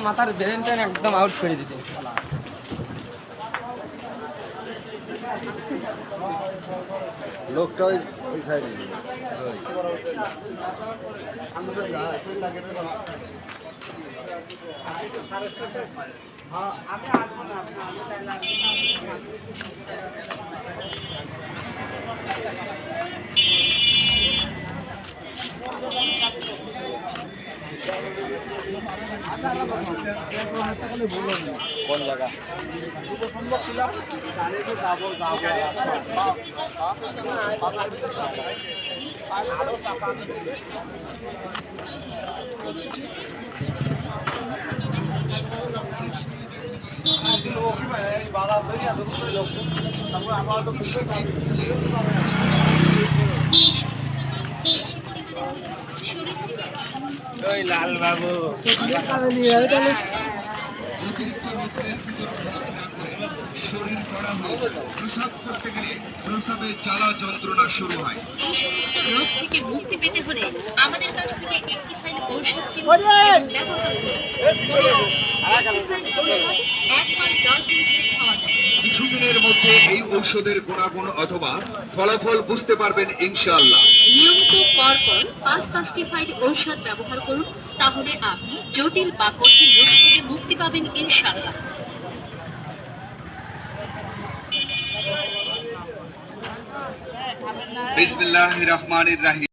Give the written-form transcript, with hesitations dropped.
মাথার brain ten একদম out করে দিতে। লোকটা ওই সাইডে কোন জায়গা লাল বাবু শরীর করা হোক, প্রসাব করতে গেলে প্রসাবের জ্বালা যন্ত্রণা শুরু হয়। এই সমস্ত রোগ থেকে মুক্তি পেতে হলে আমাদের কাছ থেকে একটি ফাইল ঔষধ কিনুন এবং ব্যবহার করুন। মনে রাখুন, একটি ফাইল ঔষধ 1 মাস 10 দিন ধরে খাওয়া যায়। কিছুদিনের মধ্যে এই ঔষধের গুণাগুণ অথবা ফলাফল বুঝতে পারবেন ইনশাআল্লাহ। নিয়মিত পরপর 5-5টি ফাইল ঔষধ ব্যবহার করুন, তাহলে আপনি জটিল বা কঠিন রোগ থেকে মুক্তি পাবেন ইনশাআল্লাহ। বিসমিল্লাহির রহমানির রহিম।